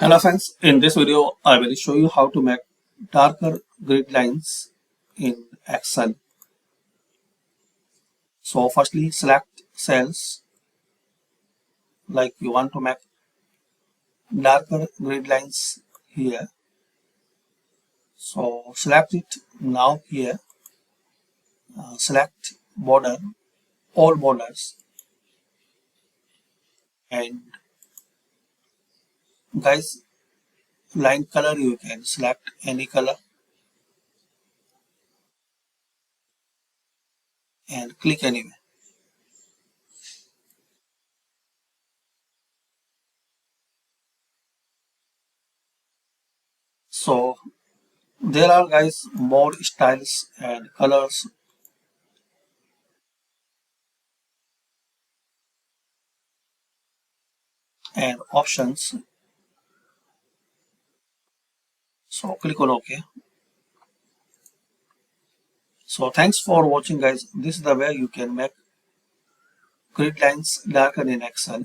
Hello friends, in this video I will show you how to make darker grid lines in Excel. So firstly select cells like you want to make darker grid lines here. So select it now here, select border, all borders, and guys line color you can select any color and click anywhere. So there are guys more styles and colors and options. So click on OK. So thanks for watching guys. This is the way you can make grid lines darker in Excel.